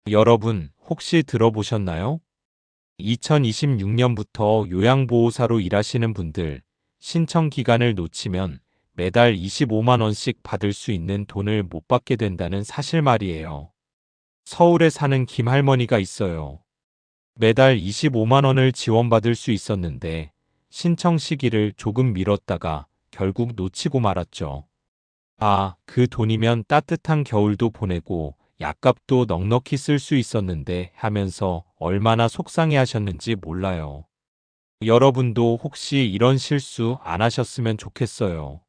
여러분, 혹시 들어보셨나요? 2026년부터 요양보호사로 일하시는 분들, 신청 기간을 놓치면 매달 25만 원씩 받을 수 있는 돈을 못 받게 된다는 사실 말이에요. 서울에 사는 김할머니가 있어요. 매달 25만 원을 지원받을 수 있었는데 신청 시기를 조금 미뤘다가 결국 놓치고 말았죠. 아, 그 돈이면 따뜻한 겨울도 보내고 약값도 넉넉히 쓸 수 있었는데 하면서 얼마나 속상해 하셨는지 몰라요. 여러분도 혹시 이런 실수 안 하셨으면 좋겠어요.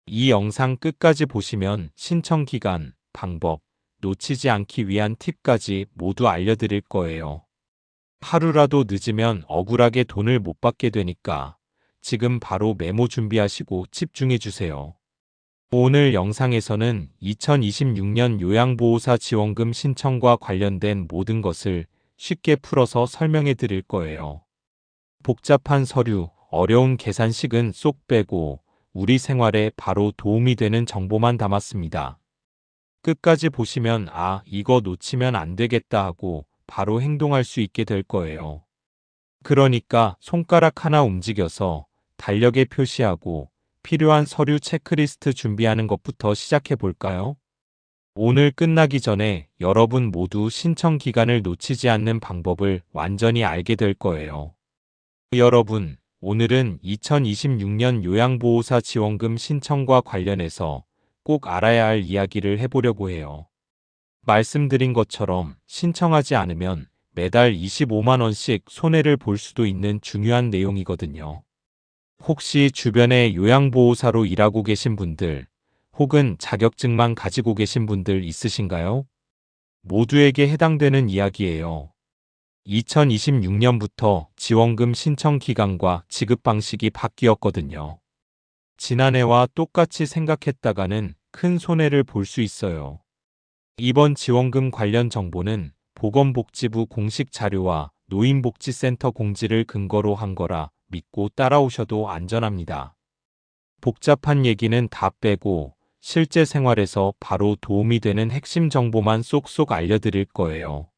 이 영상 끝까지 보시면 신청 기간, 방법, 놓치지 않기 위한 팁까지 모두 알려드릴 거예요. 하루라도 늦으면 억울하게 돈을 못 받게 되니까 지금 바로 메모 준비하시고 집중해 주세요. 오늘 영상에서는 2026년 요양보호사 지원금 신청과 관련된 모든 것을 쉽게 풀어서 설명해 드릴 거예요. 복잡한 서류, 어려운 계산식은 쏙 빼고 우리 생활에 바로 도움이 되는 정보만 담았습니다. 끝까지 보시면 이거 놓치면 안 되겠다 하고 바로 행동할 수 있게 될 거예요. 그러니까 손가락 하나 움직여서 달력에 표시하고 필요한 서류 체크리스트 준비하는 것부터 시작해 볼까요? 오늘 끝나기 전에 여러분 모두 신청 기간을 놓치지 않는 방법을 완전히 알게 될 거예요. 여러분, 오늘은 2026년 요양보호사 지원금 신청과 관련해서 꼭 알아야 할 이야기를 해보려고 해요. 말씀드린 것처럼 신청하지 않으면 매달 25만 원씩 손해를 볼 수도 있는 중요한 내용이거든요. 혹시 주변에 요양보호사로 일하고 계신 분들, 혹은 자격증만 가지고 계신 분들 있으신가요? 모두에게 해당되는 이야기예요. 2026년부터 지원금 신청 기간과 지급 방식이 바뀌었거든요. 지난해와 똑같이 생각했다가는 큰 손해를 볼 수 있어요. 이번 지원금 관련 정보는 보건복지부 공식 자료와 노인복지센터 공지를 근거로 한 거라 믿고 따라오셔도 안전합니다. 복잡한 얘기는 다 빼고 실제 생활에서 바로 도움이 되는 핵심 정보만 쏙쏙 알려드릴 거예요.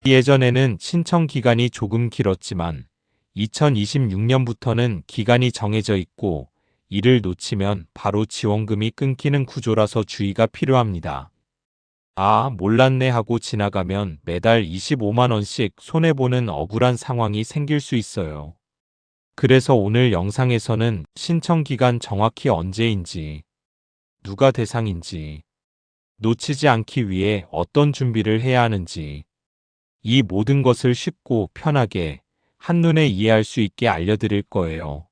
예전에는 신청 기간이 조금 길었지만 2026년부터는 기간이 정해져 있고 이를 놓치면 바로 지원금이 끊기는 구조라서 주의가 필요합니다. 몰랐네 하고 지나가면 매달 25만 원씩 손해보는 억울한 상황이 생길 수 있어요. 그래서 오늘 영상에서는 신청 기간 정확히 언제인지, 누가 대상인지, 놓치지 않기 위해 어떤 준비를 해야 하는지, 이 모든 것을 쉽고 편하게 한눈에 이해할 수 있게 알려드릴 거예요.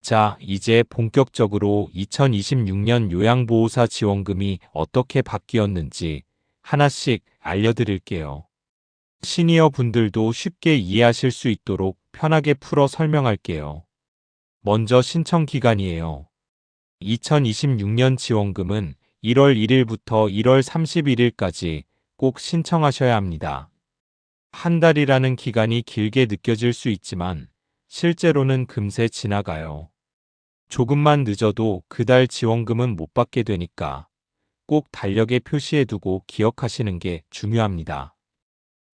자, 이제 본격적으로 2026년 요양보호사 지원금이 어떻게 바뀌었는지 하나씩 알려드릴게요. 시니어 분들도 쉽게 이해하실 수 있도록 편하게 풀어 설명할게요. 먼저 신청 기간이에요. 2026년 지원금은 1월 1일부터 1월 31일까지 꼭 신청하셔야 합니다. 한 달이라는 기간이 길게 느껴질 수 있지만 실제로는 금세 지나가요. 조금만 늦어도 그달 지원금은 못 받게 되니까 꼭 달력에 표시해두고 기억하시는 게 중요합니다.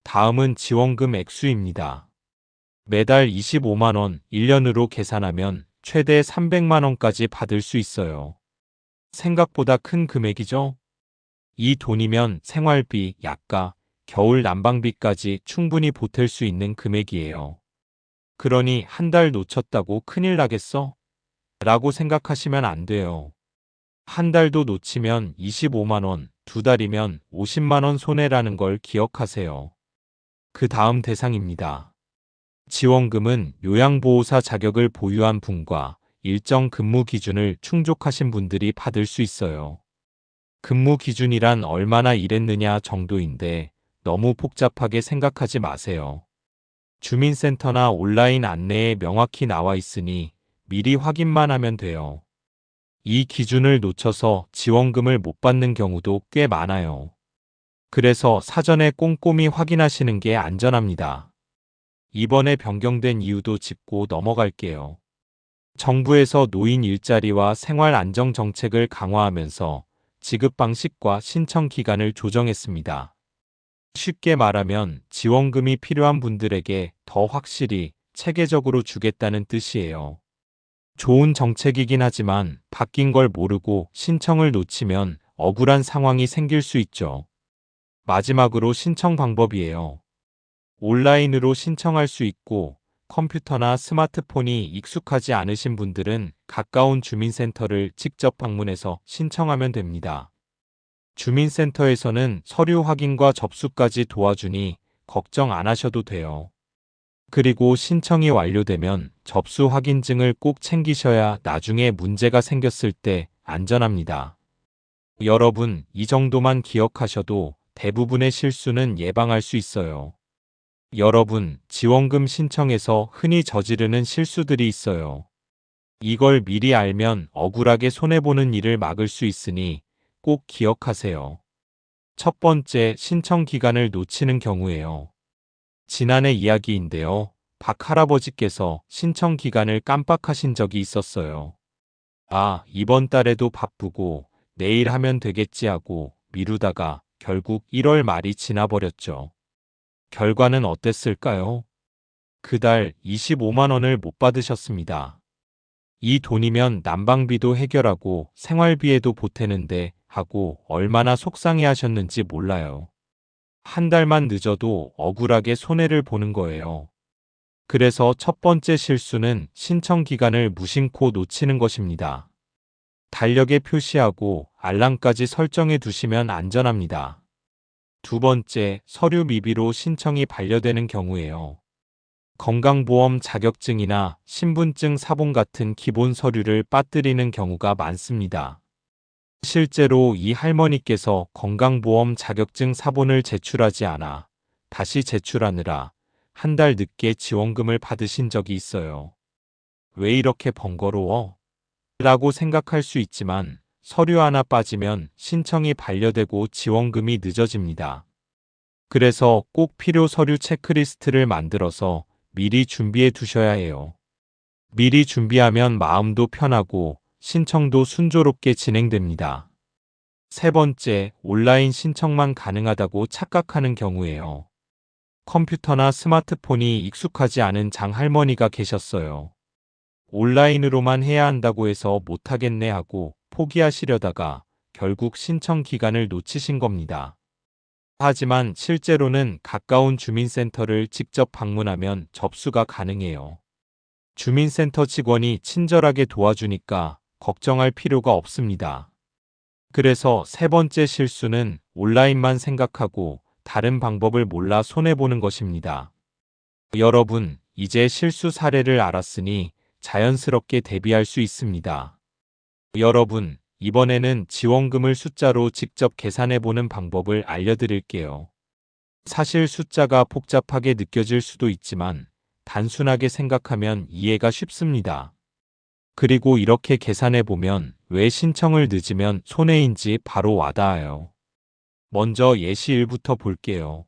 다음은 지원금 액수입니다. 매달 25만 원, 1년으로 계산하면 최대 300만 원까지 받을 수 있어요. 생각보다 큰 금액이죠? 이 돈이면 생활비, 약가, 겨울 난방비까지 충분히 보탤 수 있는 금액이에요. 그러니 한 달 놓쳤다고 큰일 나겠어? 라고 생각하시면 안 돼요. 한 달도 놓치면 25만 원, 두 달이면 50만 원 손해라는 걸 기억하세요. 그 다음 대상입니다. 지원금은 요양보호사 자격을 보유한 분과 일정 근무 기준을 충족하신 분들이 받을 수 있어요. 근무 기준이란 얼마나 일했느냐 정도인데 너무 복잡하게 생각하지 마세요. 주민센터나 온라인 안내에 명확히 나와 있으니 미리 확인만 하면 돼요. 이 기준을 놓쳐서 지원금을 못 받는 경우도 꽤 많아요. 그래서 사전에 꼼꼼히 확인하시는 게 안전합니다. 이번에 변경된 이유도 짚고 넘어갈게요. 정부에서 노인 일자리와 생활 안정 정책을 강화하면서 지급 방식과 신청 기간을 조정했습니다. 쉽게 말하면 지원금이 필요한 분들에게 더 확실히 체계적으로 주겠다는 뜻이에요. 좋은 정책이긴 하지만 바뀐 걸 모르고 신청을 놓치면 억울한 상황이 생길 수 있죠. 마지막으로 신청 방법이에요. 온라인으로 신청할 수 있고 컴퓨터나 스마트폰이 익숙하지 않으신 분들은 가까운 주민센터를 직접 방문해서 신청하면 됩니다. 주민센터에서는 서류 확인과 접수까지 도와주니 걱정 안 하셔도 돼요. 그리고 신청이 완료되면 접수 확인증을 꼭 챙기셔야 나중에 문제가 생겼을 때 안전합니다. 여러분, 이 정도만 기억하셔도 대부분의 실수는 예방할 수 있어요. 여러분, 지원금 신청에서 흔히 저지르는 실수들이 있어요. 이걸 미리 알면 억울하게 손해보는 일을 막을 수 있으니 꼭 기억하세요. 첫 번째, 신청 기간을 놓치는 경우예요. 지난해 이야기인데요. 박 할아버지께서 신청 기간을 깜빡하신 적이 있었어요. 아, 이번 달에도 바쁘고 내일 하면 되겠지 하고 미루다가 결국 1월 말이 지나버렸죠. 결과는 어땠을까요? 그달 25만 원을 못 받으셨습니다. 이 돈이면 난방비도 해결하고 생활비에도 보태는데 하고 얼마나 속상해 하셨는지 몰라요. 한 달만 늦어도 억울하게 손해를 보는 거예요. 그래서 첫 번째 실수는 신청 기간을 무심코 놓치는 것입니다. 달력에 표시하고 알람까지 설정해 두시면 안전합니다. 두 번째, 서류 미비로 신청이 반려되는 경우예요. 건강보험 자격증이나 신분증 사본 같은 기본 서류를 빠뜨리는 경우가 많습니다. 실제로 이 할머니께서 건강보험 자격증 사본을 제출하지 않아 다시 제출하느라 한 달 늦게 지원금을 받으신 적이 있어요. 왜 이렇게 번거로워? 라고 생각할 수 있지만 서류 하나 빠지면 신청이 반려되고 지원금이 늦어집니다. 그래서 꼭 필요 서류 체크리스트를 만들어서 미리 준비해 두셔야 해요. 미리 준비하면 마음도 편하고 신청도 순조롭게 진행됩니다. 세 번째, 온라인 신청만 가능하다고 착각하는 경우예요. 컴퓨터나 스마트폰이 익숙하지 않은 장할머니가 계셨어요. 온라인으로만 해야 한다고 해서 못하겠네 하고 포기하시려다가 결국 신청 기간을 놓치신 겁니다. 하지만 실제로는 가까운 주민센터를 직접 방문하면 접수가 가능해요. 주민센터 직원이 친절하게 도와주니까 걱정할 필요가 없습니다. 그래서 세 번째 실수는 온라인만 생각하고 다른 방법을 몰라 손해보는 것입니다. 여러분, 이제 실수 사례를 알았으니 자연스럽게 대비할 수 있습니다. 여러분, 이번에는 지원금을 숫자로 직접 계산해보는 방법을 알려드릴게요. 사실 숫자가 복잡하게 느껴질 수도 있지만 단순하게 생각하면 이해가 쉽습니다. 그리고 이렇게 계산해보면 왜 신청을 늦으면 손해인지 바로 와닿아요. 먼저 예시 1부터 볼게요.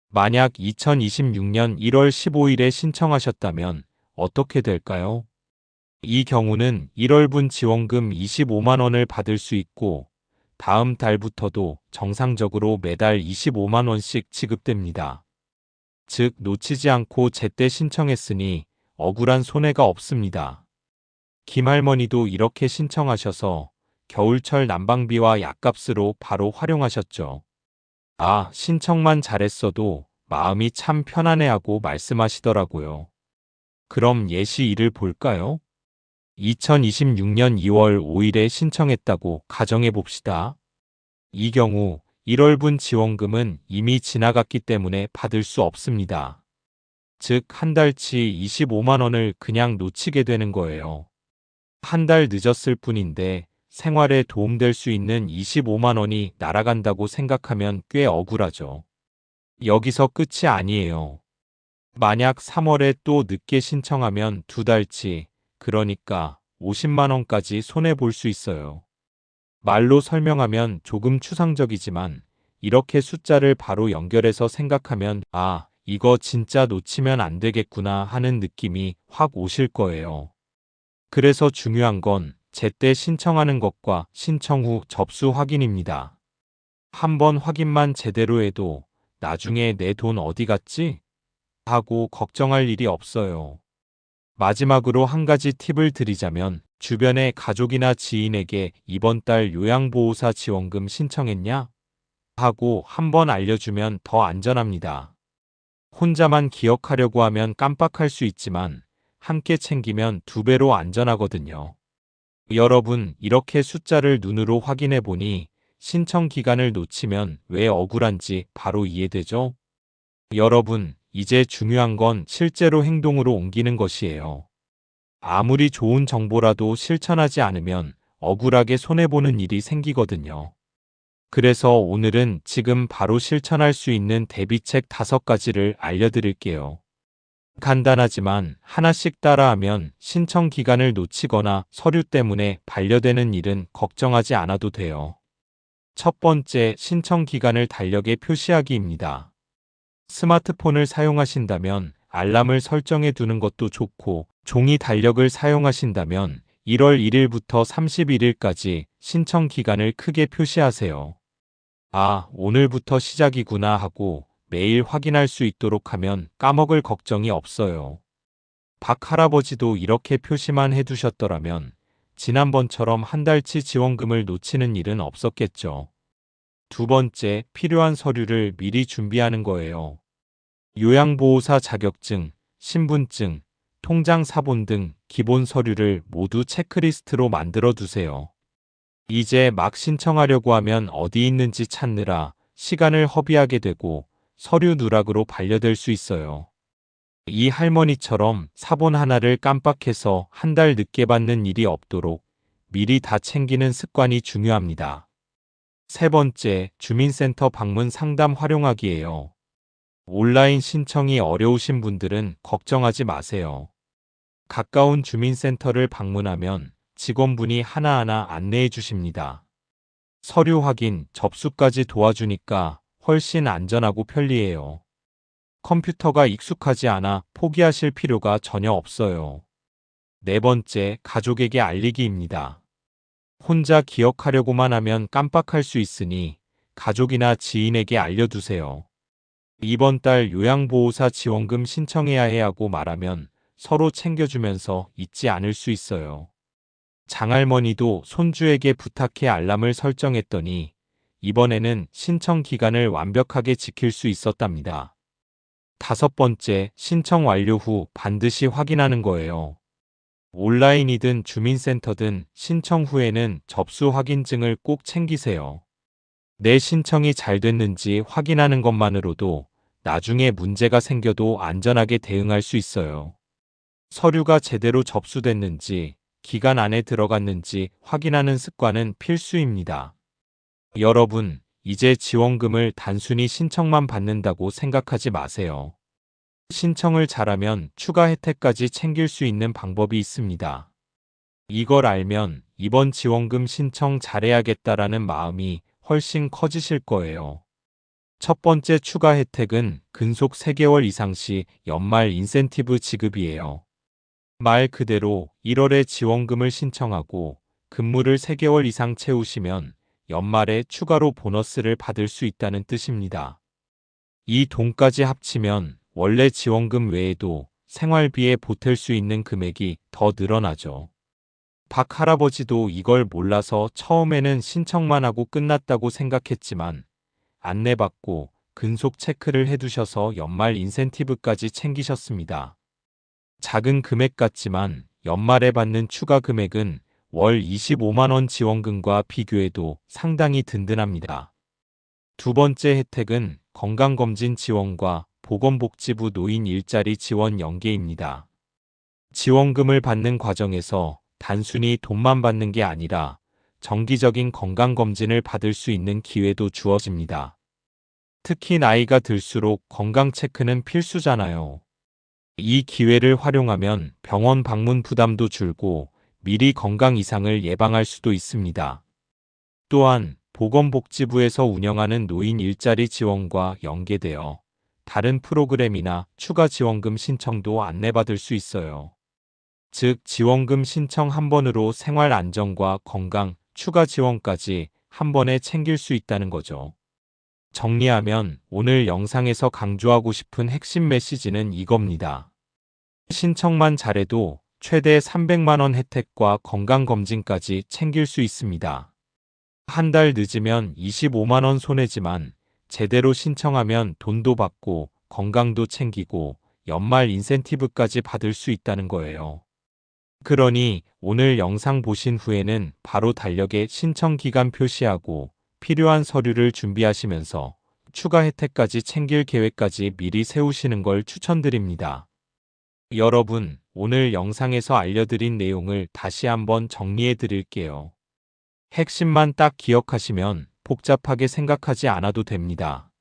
만약 2026년 1월 15일에 신청하셨다면 어떻게 될까요? 이 경우는 1월분 지원금 25만 원을 받을 수 있고 다음 달부터도 정상적으로 매달 25만 원씩 지급됩니다. 즉 놓치지 않고 제때 신청했으니 억울한 손해가 없습니다. 김할머니도 이렇게 신청하셔서 겨울철 난방비와 약값으로 바로 활용하셨죠. 아, 신청만 잘했어도 마음이 참 편안해하고 말씀하시더라고요. 그럼 예시 2를 볼까요? 2026년 2월 5일에 신청했다고 가정해 봅시다. 이 경우 1월분 지원금은 이미 지나갔기 때문에 받을 수 없습니다. 즉, 한 달치 25만 원을 그냥 놓치게 되는 거예요. 한 달 늦었을 뿐인데 생활에 도움될 수 있는 25만 원이 날아간다고 생각하면 꽤 억울하죠. 여기서 끝이 아니에요. 만약 3월에 또 늦게 신청하면 두 달치, 그러니까 50만 원까지 손해볼 수 있어요. 말로 설명하면 조금 추상적이지만 이렇게 숫자를 바로 연결해서 생각하면 아, 이거 진짜 놓치면 안 되겠구나 하는 느낌이 확 오실 거예요. 그래서 중요한 건 제때 신청하는 것과 신청 후 접수 확인입니다. 한번 확인만 제대로 해도 나중에 내 돈 어디 갔지? 하고 걱정할 일이 없어요. 마지막으로 한 가지 팁을 드리자면 주변의 가족이나 지인에게 이번 달 요양보호사 지원금 신청했냐? 하고 한번 알려주면 더 안전합니다. 혼자만 기억하려고 하면 깜빡할 수 있지만 함께 챙기면 2배로 안전하거든요. 여러분, 이렇게 숫자를 눈으로 확인해 보니 신청 기간을 놓치면 왜 억울한지 바로 이해되죠? 여러분, 이제 중요한 건 실제로 행동으로 옮기는 것이에요. 아무리 좋은 정보라도 실천하지 않으면 억울하게 손해보는 일이 생기거든요. 그래서 오늘은 지금 바로 실천할 수 있는 대비책 5가지를 알려드릴게요. 간단하지만 하나씩 따라하면 신청 기간을 놓치거나 서류 때문에 반려되는 일은 걱정하지 않아도 돼요. 첫 번째, 신청 기간을 달력에 표시하기입니다. 스마트폰을 사용하신다면 알람을 설정해 두는 것도 좋고, 종이 달력을 사용하신다면 1월 1일부터 31일까지 신청 기간을 크게 표시하세요. 아, 오늘부터 시작이구나 하고 매일 확인할 수 있도록 하면 까먹을 걱정이 없어요. 박 할아버지도 이렇게 표시만 해두셨더라면 지난번처럼 한 달치 지원금을 놓치는 일은 없었겠죠. 두 번째, 필요한 서류를 미리 준비하는 거예요. 요양보호사 자격증, 신분증, 통장 사본 등 기본 서류를 모두 체크리스트로 만들어 두세요. 이제 막 신청하려고 하면 어디 있는지 찾느라 시간을 허비하게 되고 서류 누락으로 반려될 수 있어요. 이 할머니처럼 사본 하나를 깜빡해서 한 달 늦게 받는 일이 없도록 미리 다 챙기는 습관이 중요합니다. 세 번째, 주민센터 방문 상담 활용하기예요. 온라인 신청이 어려우신 분들은 걱정하지 마세요. 가까운 주민센터를 방문하면 직원분이 하나하나 안내해 주십니다. 서류 확인, 접수까지 도와주니까 훨씬 안전하고 편리해요. 컴퓨터가 익숙하지 않아 포기하실 필요가 전혀 없어요. 네 번째, 가족에게 알리기입니다. 혼자 기억하려고만 하면 깜빡할 수 있으니 가족이나 지인에게 알려두세요. 이번 달 요양보호사 지원금 신청해야 해 하고 말하면 서로 챙겨주면서 잊지 않을 수 있어요. 장할머니도 손주에게 부탁해 알람을 설정했더니 이번에는 신청 기간을 완벽하게 지킬 수 있었답니다. 다섯 번째, 신청 완료 후 반드시 확인하는 거예요. 온라인이든 주민센터든 신청 후에는 접수 확인증을 꼭 챙기세요. 내 신청이 잘 됐는지 확인하는 것만으로도 나중에 문제가 생겨도 안전하게 대응할 수 있어요. 서류가 제대로 접수됐는지, 기간 안에 들어갔는지 확인하는 습관은 필수입니다. 여러분, 이제 지원금을 단순히 신청만 받는다고 생각하지 마세요. 신청을 잘하면 추가 혜택까지 챙길 수 있는 방법이 있습니다. 이걸 알면 이번 지원금 신청 잘해야겠다라는 마음이 훨씬 커지실 거예요. 첫 번째 추가 혜택은 근속 3개월 이상 시 연말 인센티브 지급이에요. 말 그대로 1월에 지원금을 신청하고 근무를 3개월 이상 채우시면 연말에 추가로 보너스를 받을 수 있다는 뜻입니다. 이 돈까지 합치면 원래 지원금 외에도 생활비에 보탤 수 있는 금액이 더 늘어나죠. 박 할아버지도 이걸 몰라서 처음에는 신청만 하고 끝났다고 생각했지만 안내받고 근속 체크를 해두셔서 연말 인센티브까지 챙기셨습니다. 작은 금액 같지만 연말에 받는 추가 금액은 월 25만 원 지원금과 비교해도 상당히 든든합니다. 두 번째 혜택은 건강검진 지원과 보건복지부 노인 일자리 지원 연계입니다. 지원금을 받는 과정에서 단순히 돈만 받는 게 아니라 정기적인 건강검진을 받을 수 있는 기회도 주어집니다. 특히 나이가 들수록 건강 체크는 필수잖아요. 이 기회를 활용하면 병원 방문 부담도 줄고 미리 건강 이상을 예방할 수도 있습니다. 또한 보건복지부에서 운영하는 노인 일자리 지원과 연계되어 다른 프로그램이나 추가 지원금 신청도 안내받을 수 있어요. 즉, 지원금 신청 한 번으로 생활 안정과 건강, 추가 지원까지 한 번에 챙길 수 있다는 거죠. 정리하면 오늘 영상에서 강조하고 싶은 핵심 메시지는 이겁니다. 신청만 잘해도 최대 300만 원 혜택과 건강검진까지 챙길 수 있습니다. 한 달 늦으면 25만 원 손해지만 제대로 신청하면 돈도 받고 건강도 챙기고 연말 인센티브까지 받을 수 있다는 거예요. 그러니 오늘 영상 보신 후에는 바로 달력에 신청 기간 표시하고 필요한 서류를 준비하시면서 추가 혜택까지 챙길 계획까지 미리 세우시는 걸 추천드립니다. 여러분, 오늘 영상에서 알려드린 내용을 다시 한번 정리해 드릴게요. 핵심만 딱 기억하시면 복잡하게 생각하지 않아도 됩니다.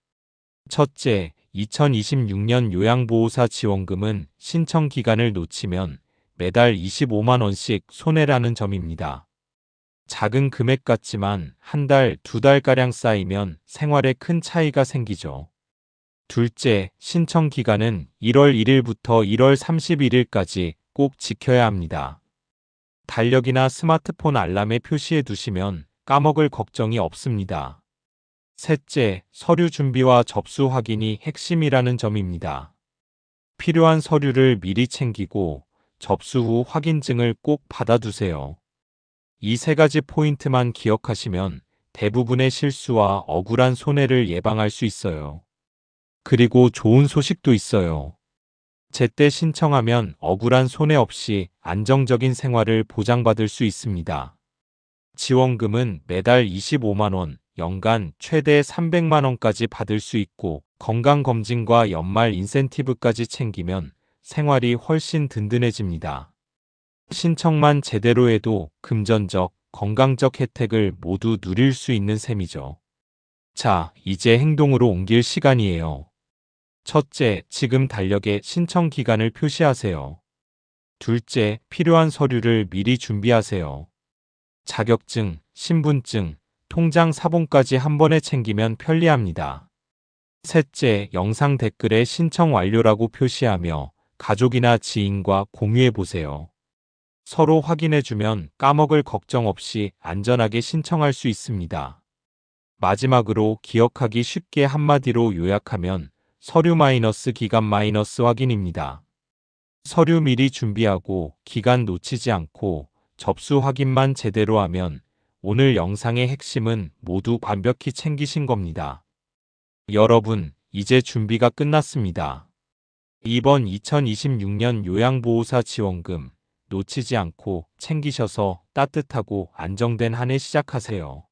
첫째, 2026년 요양보호사 지원금은 신청 기간을 놓치면 매달 25만 원씩 손해라는 점입니다. 작은 금액 같지만 한 달, 두 달가량 쌓이면 생활에 큰 차이가 생기죠. 둘째, 신청 기간은 1월 1일부터 1월 31일까지 꼭 지켜야 합니다. 달력이나 스마트폰 알람에 표시해 두시면 까먹을 걱정이 없습니다. 셋째, 서류 준비와 접수 확인이 핵심이라는 점입니다. 필요한 서류를 미리 챙기고 접수 후 확인증을 꼭 받아두세요. 이 세 가지 포인트만 기억하시면 대부분의 실수와 억울한 손해를 예방할 수 있어요. 그리고 좋은 소식도 있어요. 제때 신청하면 억울한 손해 없이 안정적인 생활을 보장받을 수 있습니다. 지원금은 매달 25만 원, 연간 최대 300만 원까지 받을 수 있고 건강검진과 연말 인센티브까지 챙기면 생활이 훨씬 든든해집니다. 신청만 제대로 해도 금전적, 건강적 혜택을 모두 누릴 수 있는 셈이죠. 자, 이제 행동으로 옮길 시간이에요. 첫째, 지금 달력에 신청 기간을 표시하세요. 둘째, 필요한 서류를 미리 준비하세요. 자격증, 신분증, 통장 사본까지 한 번에 챙기면 편리합니다. 셋째, 영상 댓글에 신청 완료라고 표시하며 가족이나 지인과 공유해 보세요. 서로 확인해주면 까먹을 걱정 없이 안전하게 신청할 수 있습니다. 마지막으로 기억하기 쉽게 한마디로 요약하면 서류 마이너스 기간 마이너스 확인입니다. 서류 미리 준비하고 기간 놓치지 않고 접수 확인만 제대로 하면 오늘 영상의 핵심은 모두 완벽히 챙기신 겁니다. 여러분, 이제 준비가 끝났습니다. 이번 2026년 요양보호사 지원금 놓치지 않고 챙기셔서 따뜻하고 안정된 한 해 시작하세요.